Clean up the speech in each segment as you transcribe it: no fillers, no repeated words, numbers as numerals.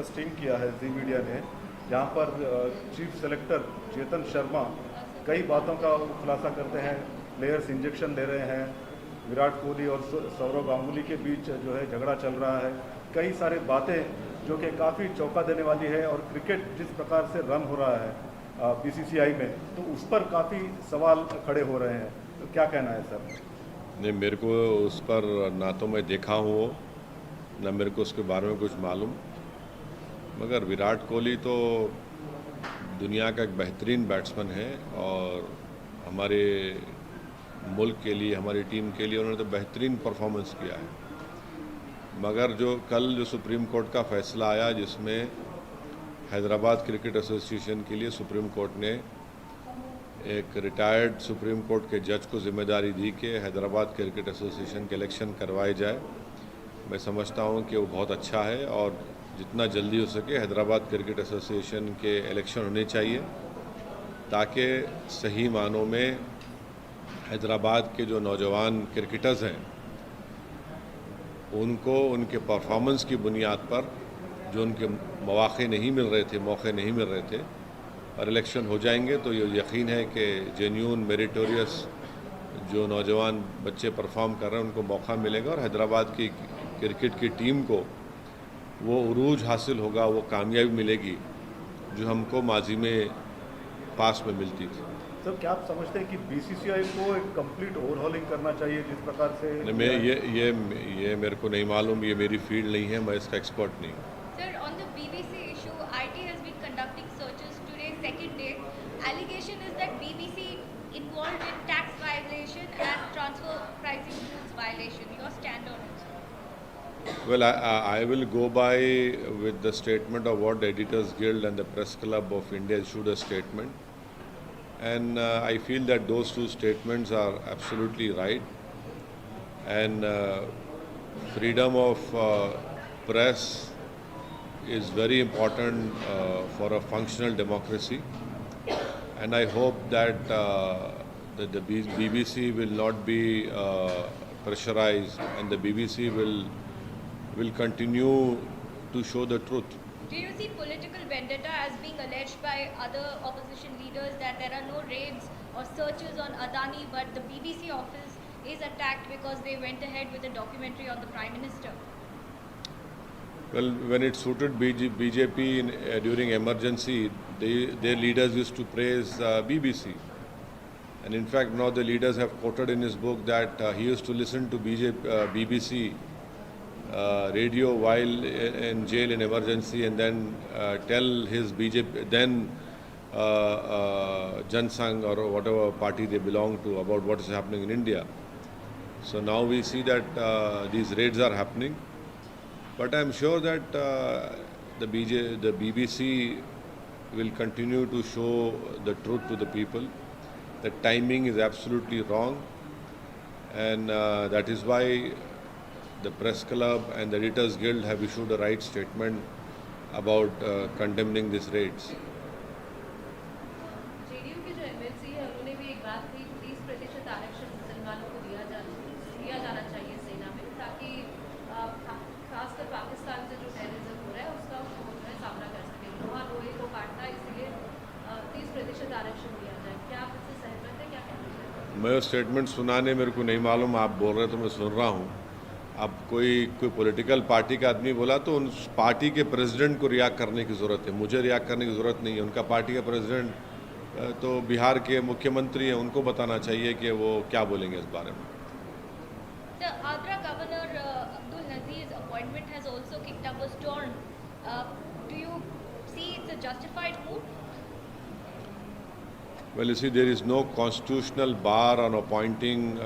Stream किया है जी media ने, जहां पर चीफ सेलेक्टर चेतन शर्मा कई बातों का खुलासा करते हैं। प्लेयर्स इंजेक्शन ले रहे हैं, विराट कोहली और सौरव गांगुली के बीच जो है झगड़ा चल रहा है, कई सारी बातें जो कि काफ़ी चौंका देने वाली है। और क्रिकेट जिस प्रकार से रन हो रहा है बीसीसीआई में, तो उस पर काफ़ी सवाल खड़े हो रहे हैं। तो क्या कहना है सर? नहीं, मेरे को उस पर ना तो मैं देखा हूँ वो, ना मेरे को उसके बारे में कुछ मालूम। मगर विराट कोहली तो दुनिया का एक बेहतरीन बैट्समैन है और हमारे मुल्क के लिए, हमारी टीम के लिए उन्होंने तो बेहतरीन परफॉर्मेंस किया है। मगर जो सुप्रीम कोर्ट का फैसला आया, जिसमें हैदराबाद क्रिकेट एसोसिएशन के लिए सुप्रीम कोर्ट ने एक रिटायर्ड सुप्रीम कोर्ट के जज को जिम्मेदारी दी कि हैदराबाद क्रिकेट एसोसिएशन के इलेक्शन करवाए जाए, मैं समझता हूं कि वो बहुत अच्छा है और जितना जल्दी हो सके हैदराबाद क्रिकेट एसोसिएशन के इलेक्शन होने चाहिए, ताकि सही मानों में हैदराबाद के जो नौजवान क्रिकेटर्स हैं उनको उनके परफॉर्मेंस की बुनियाद पर जो उनके मौके नहीं मिल रहे थे और इलेक्शन हो जाएंगे, तो ये यकीन है कि जेन्यून मेरिटोरियस जो नौजवान बच्चे परफॉर्म कर रहे हैं उनको मौका मिलेगा और हैदराबाद की क्रिकेट की टीम को वो उरूज हासिल होगा, वो कामयाबी मिलेगी जो हमको माजी में पास में मिलती थी। सर, क्या आप समझते हैं कि बीसीसीआई को एक कंप्लीट ओवरहॉलिंग करना चाहिए जिस प्रकार से? मैं ये मेरे को नहीं मालूम, ये मेरी फील्ड नहीं है, मैं इसका एक्सपर्ट नहीं हूँ। Sir, on the BBC issue, IT has been conducting searches today, second day. Allegation is that BBC involved in tax violation and transfer pricing rules violation. Your stand on it? Well, I will go by with the statement of what the Editors Guild and the Press Club of India issued a statement. And I feel that those two statements are absolutely right. And freedom of press is very important for a functional democracy. And I hope that the BBC will not be pressurized, and the BBC will continue to show the truth. Do you see political vendetta as being alleged by other opposition leaders that there are no raids or searches on Adani, but the BBC office is attacked because they went ahead with a documentary on the Prime Minister? Well, when it suited BJP during emergency, their leaders used to praise BBC. And in fact, now the leaders have quoted in his book that he used to listen to BBC radio while in jail in emergency, and then tell his BJP, then Jan Sangh or whatever party they belong to, about what is happening in India. So now we see that these raids are happening. But I'm sure that the BBC will continue to show the truth to the people. The timing is absolutely wrong, and that is why the Press Club and the Editors Guild have issued a right statement about condemning these raids. JDU के जो MLC है उन्होंने भी एक बात कही, 30% आरक्षण मुसलमानों को दिया जाना चाहिए सेना में, ताकि खासकर पाकिस्तान से जो टेररिज्म हो रहा है उसका वो जो है सामना कर सके। वहाँ लोहे को काटता है, इसलिए 30% आरक्षण दिया जाए। क्या आप इससे सहमत हैं? क्या कहना चाहते हैं? मैं स्टेटमेंट सुनाने मेरे को नहीं मालूम, आप बोल रहे तो मैं सुन रहा हूँ। अब कोई पॉलिटिकल पार्टी का आदमी बोला तो उन पार्टी के प्रेसिडेंट को रिएक्ट करने की ज़रूरत है, मुझे रिएक्ट करने की ज़रूरत नहीं है। उनका पार्टी का प्रेसिडेंट तो बिहार के मुख्यमंत्री हैं, उनको बताना चाहिए कि वो क्या बोलेंगे इस बारे में। The Agra Governor Abdul Nazir's appointment has also kicked up a storm. Do you see it's a justified move? Well, you see, there is no constitutional bar on appointing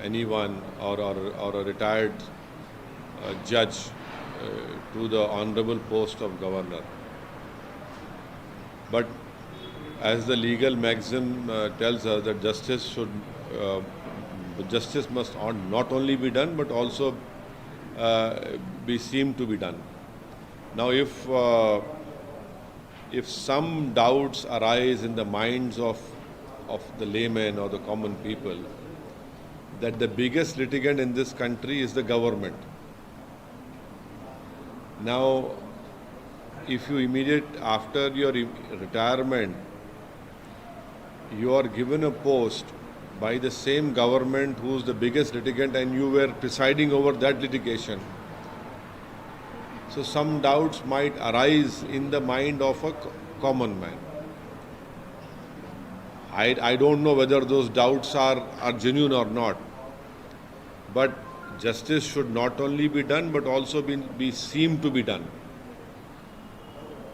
anyone or a retired judge to the honorable post of governor. But as the legal maxim tells us that justice must not only be done but also be seen to be done. Now, if some doubts arise in the minds of the laymen or the common people that the biggest litigant in this country is the government, Now, if you after your retirement, you are given a post by the same government who's the biggest litigant and you were presiding over that litigation. So some doubts might arise in the mind of a common man. I don't know whether those doubts are genuine or not. But justice should not only be done but also be seemed to be done.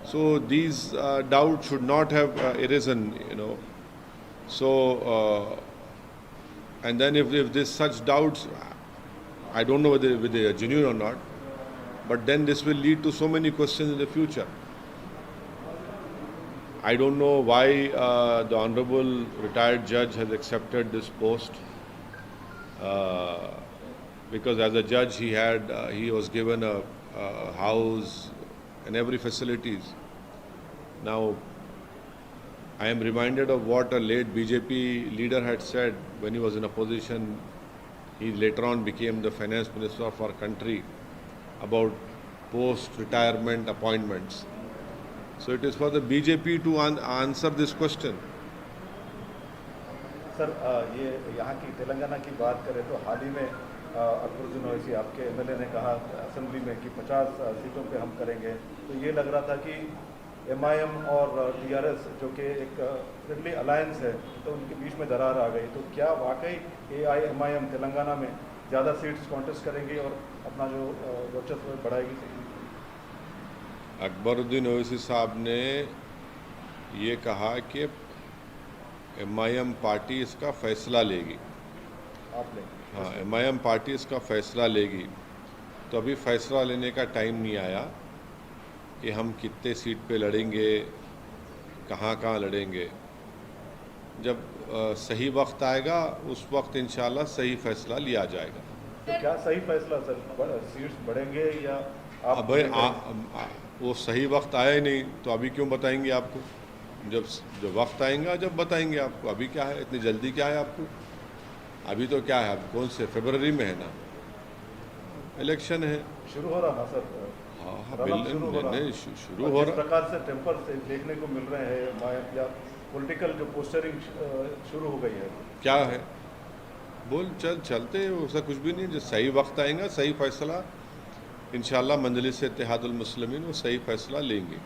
So these doubts should not have arisen, So, and then if there's such doubts, I don't know whether they are genuine or not, but then this will lead to so many questions in the future. I don't know why the Honorable retired judge has accepted this post. Because as a judge he was given a house and every facilities. Now I am reminded of what a late BJP leader had said when he was in opposition. He later on became the finance minister of our country, about post-retirement appointments. So it is for the BJP to answer this question. Sir ये यहाँ की तेलंगाना की बात करें तो हाल ही में अकबरुद्दीन ओवैसी आपके MLA ने कहा असेंबली में कि 50 सीटों पे हम करेंगे, तो ये लग रहा था कि एमआईएम और टीआरएस जो कि एक फ्रेंडली अलायंस है, तो उनके बीच में दरार आ गई। तो क्या वाकई एआईएमआईएम तेलंगाना में ज़्यादा सीट्स कॉन्टेस्ट करेंगी और अपना जो वर्चस्व बढ़ाएगी? अकबरुद्दीन ओवैसी साहब ने ये कहा कि एमआईएम पार्टी इसका फैसला लेगी। हाँ, एमआईएम पार्टी इसका फैसला लेगी। तो अभी फैसला लेने का टाइम नहीं आया कि हम कितने सीट पे लड़ेंगे, कहाँ लड़ेंगे। जब सही वक्त आएगा उस वक्त इंशाल्लाह सही फैसला लिया जाएगा। तो क्या सही फैसला सर, सीट्स बढ़ेंगे या आप? वो सही वक्त आया ही नहीं तो अभी क्यों बताएंगे आपको? जब वक्त आएगा जब बताएंगे आपको। अभी क्या है, इतनी जल्दी क्या है आपको? अभी तो क्या है, अब कौन से फरवरी में है ना, इलेक्शन है, शुरू हो रहा ना सर? हाँ नहीं शुरू हो रहा। प्रकार से टेम्पर से देखने को मिल रहे हैं या पॉलिटिकल जो पोस्टरिंग शुरू हो गई है, क्या है चलते ऐसा कुछ भी नहीं। जो सही वक्त आएगा सही फैसला इंशाल्लाह मजलिस इत्तेहादुल मुस्लिमीन वो सही फैसला लेंगे।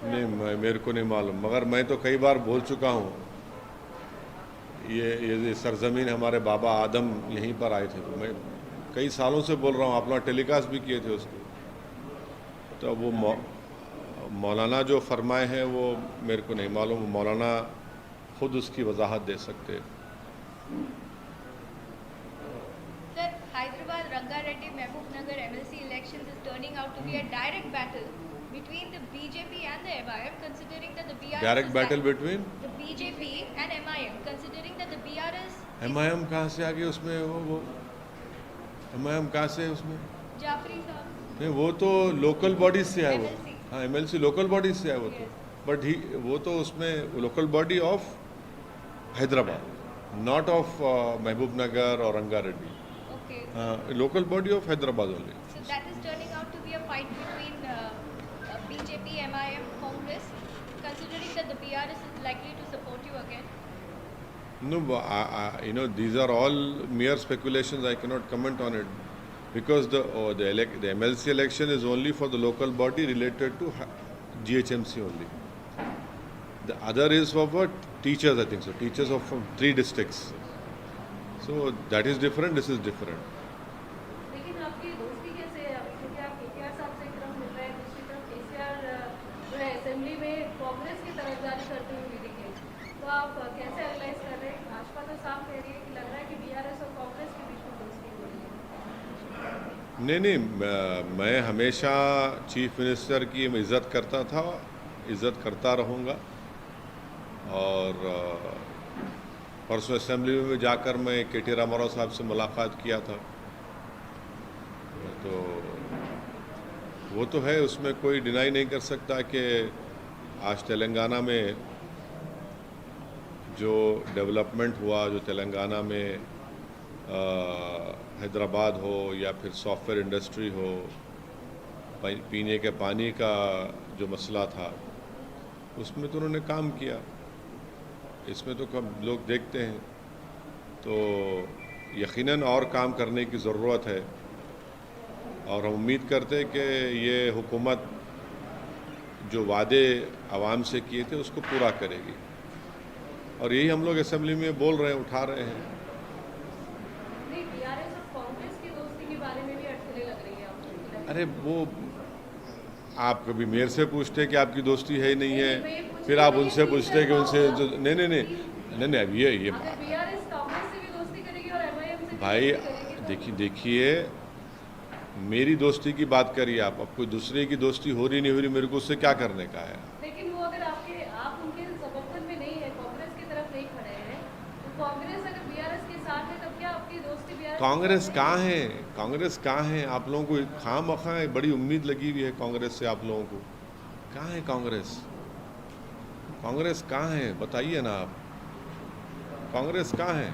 नहीं, मेरे को नहीं मालूम, मगर मैं तो कई बार बोल चुका हूँ। ये सरजमीन हमारे बाबा आदम यहीं पर आए थे, तो मैं कई सालों से बोल रहा हूँ। आप लोग टेलीकास्ट भी किए थे उसको। तो वो मौलाना जो फरमाए हैं वो मेरे को नहीं मालूम, मौलाना खुद उसकी वजाहत दे सकते। Sir, Hyderabad Rangareddy Mahbubnagar MLC elections is turning out to be a direct battle between the BJP and the MIM, considering that the BRS direct battle between the BJP and MIM, considering that the BRS MIM कहाँ से आ गई उसमें? वो MIM कहाँ से है उसमें? जाफरी साहब, नहीं, वो तो लोकल बॉडी से है। वो MLC। हाँ, MLC लोकल बॉडी से है वो तो। बट वो तो उसमें local body of Hyderabad, not of महबूब नगर और Rangareddy. okay, local body of Hyderabad only. so that is turning out to be a fight between BJP, MIM, Congress, considering that the BRS is likely to support you again. No, these are all mere speculations. I cannot comment on it because the MLC election is only for the local body related to GHMC only. The other is for what? Teachers, I think so. Teachers of from 3 districts. So that is different. This is different. लेकिन आपकी दोस्ती कैसे है अभी, क्योंकि आप केसीआर साहब से क्रम मिल रहे हैं, दूसरी तरफ केसीआर जो है असेंबली में कांग्रेस की तरफदारी करते हुए भी दिखे, तो आप कैसे एनालाइज कर रहे हैं? भाजपा तो साफ कह रही है कि लग रहा है कि बीआरएस और कांग्रेस के बीच में दोस्ती हो रही है। नहीं, मैं हमेशा चीफ मिनिस्टर की इज़्ज़त करता था, इज़्ज़त करता रहूँगा। और परसों असेंबली में जाकर मैं KT रामाराव साहब से मुलाकात किया था, तो वो तो है, उसमें कोई डिनाई नहीं कर सकता कि आज तेलंगाना में जो डेवलपमेंट हुआ, जो तेलंगाना में हैदराबाद हो या फिर सॉफ्टवेयर इंडस्ट्री हो, पीने के पानी का जो मसला था, उसमें तो उन्होंने काम किया। इसमें तो कब लोग देखते हैं, तो यकीनन और काम करने की ज़रूरत है। और हम उम्मीद करते हैं कि ये हुकूमत जो वादे आवाम से किए थे उसको पूरा करेगी, और यही हम लोग असेंबली में बोल रहे हैं, उठा रहे हैं। नहीं, बीआरएस और कांग्रेस की दोस्ती के बारे में भी अटकलें लग रही है आपको? अरे वो आप कभी मेरे से पूछते कि आपकी दोस्ती है नहीं है, फिर आप उनसे पूछते कि उनसे जो नहीं अब ये अगर बीआरएस कांग्रेस से भी दोस्ती करेगी और एमआईएम से भी भाई दोस्ती करेगी तो देखिए मेरी दोस्ती की बात करिए आप, अब कोई दूसरे की दोस्ती हो रही नहीं हो रही, मेरे को उससे क्या करने का है। लेकिन वो अगर आप उनके समर्थन में नहीं है, कांग्रेस की तरफ नहीं खड़े हैं, तो कांग्रेस अगर बीआरएस के साथ है तब क्या आपकी दोस्ती बीआरएस? कांग्रेस कहाँ है? कांग्रेस कहाँ है? आप लोगों को खामखा बड़ी उम्मीद लगी हुई है कांग्रेस से आप लोगों को। कहाँ है कांग्रेस? कांग्रेस कहाँ है बताइए ना आप, कांग्रेस कहाँ है?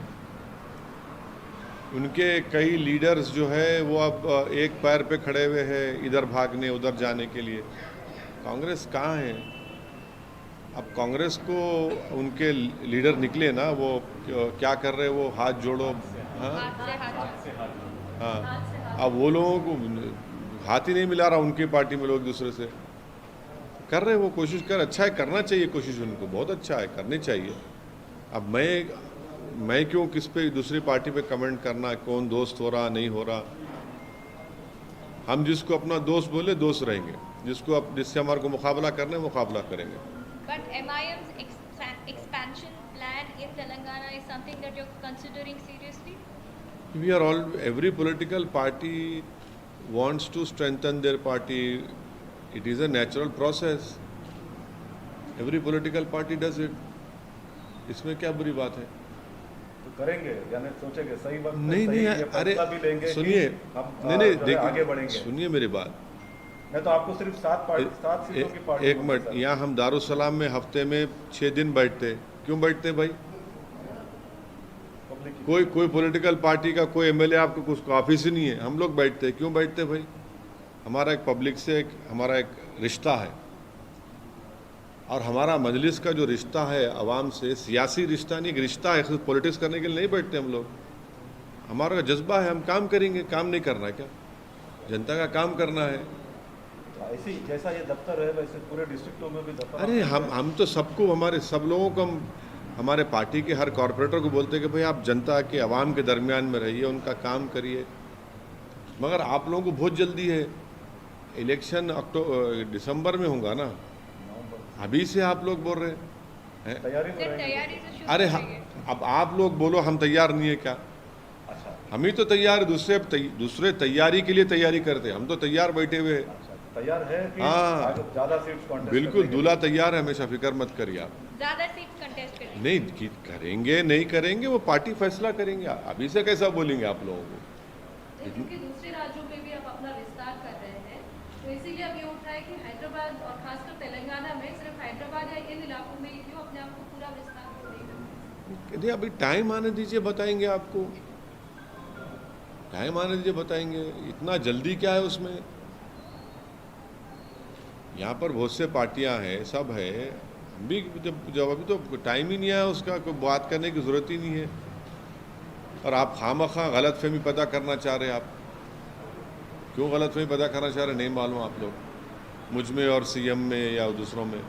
उनके कई लीडर्स जो है वो अब एक पैर पे खड़े हुए हैं, इधर भागने उधर जाने के लिए। कांग्रेस कहाँ है? अब कांग्रेस को उनके लीडर निकले ना, वो क्या कर रहे हैं, वो हाथ जोड़ो, हाँ हाँ, अब वो लोगों को हाथ ही नहीं मिला रहा उनकी पार्टी में, लोग दूसरे से कर रहे हैं, वो कोशिश कर, अच्छा है, करना चाहिए कोशिश, उनको बहुत अच्छा है, करनी चाहिए। अब मैं क्यों किस पे दूसरी पार्टी पे कमेंट करना, कौन दोस्त हो रहा नहीं हो रहा। हम जिसको अपना दोस्त बोले दोस्त रहेंगे, जिससे हमारे को मुकाबला करना है मुकाबला करेंगे। But MIM's expansion plan in Telangana is something that you're considering seriously? Every political party wants to strengthen their party. It is a natural process. Every political party does it. इसमें क्या बुरी बात है? तो करेंगे, यानी सोचेंगे सही वक्त में नहीं सही ये अरे फैसला भी लेंगे, सुनिए, हम नहीं जो है आगे बढ़ेंगे। सुनिए मेरी बात। मैं तो आपको सिर्फ 7 सीटों की पार्टी एक मिनट, यहाँ हम दारुसलाम में हफ्ते में 6 दिन बैठते, क्यों बैठते भाई? कोई पॉलिटिकल पार्टी का कोई एमएलए आपको कुछ ऑफिस ही नहीं है, हम लोग बैठते, क्यों बैठते भाई? हमारा एक पब्लिक से हमारा एक रिश्ता है, और हमारा मजलिस का जो रिश्ता है आवाम से, सियासी रिश्ता नहीं, एक रिश्ता है, सिर्फ पॉलिटिक्स करने के लिए नहीं बैठते हम लोग। हमारा जज्बा है, हम काम करेंगे, काम नहीं करना क्या? जनता का काम करना है। ऐसे ही जैसा ये दफ्तर है वैसे पूरे डिस्ट्रिक्टों में भी दफ्तर। अरे हम तो सबको, हमारे सब लोगों को, हमारे पार्टी के हर कॉरपोरेटर को बोलते हैं कि भाई आप जनता के आवाम के दरमियान में रहिए, उनका काम करिए। मगर आप लोगों को बहुत जल्दी है, इलेक्शन दिसंबर में होगा ना, अभी से आप लोग बोल रहे हैं तैयारी में रहेंगे। तैयारी से शुरू अरे करेंगे। अब आप लोग बोलो हम तैयार नहीं है क्या? अच्छा, हम ही तो तैयार, दूसरे तैयारी के लिए तैयारी करते हैं, हम तो तैयार बैठे हुए हैं। अच्छा, तैयार है कि हाँ। आगे ज्यादा सीट्स कॉन्टेस्ट बिल्कुल, करने के दूल्हा तैयार है, हमेशा फिक्र मत करिए आप। ज्यादा सीट्स कंटेस्ट करेंगे। नहीं करेंगे नहीं करेंगे वो पार्टी फैसला करेंगे, अभी से कैसा बोलेंगे आप लोगों को? क्योंकि दूसरे राज्यों में भी आप अपना विस्तार कर रहे हैं, तो इसीलिए अब ये उठ रहा है कि हैदराबाद और खासकर तेलंगाना में सिर्फ हैदराबाद या इन इलाकों में क्यों अपने आप को पूरा विस्तार क्यों नहीं करना? नहीं, अभी टाइम आने दीजिए, बताएंगे आपको, टाइम आने दीजिए बताएंगे, इतना जल्दी क्या है उसमें? यहाँ पर बहुत से पार्टियां हैं, सब है, भी जब अभी तो टाइम ही नहीं आया उसका, कोई बात करने की ज़रूरत ही नहीं है। और आप खामखा गलतफहमी पैदा करना चाह रहे हैं। आप क्यों गलतफहमी पैदा करना चाह रहे हैं नहीं मालूम आप लोग, मुझ में और सीएम में या दूसरों में।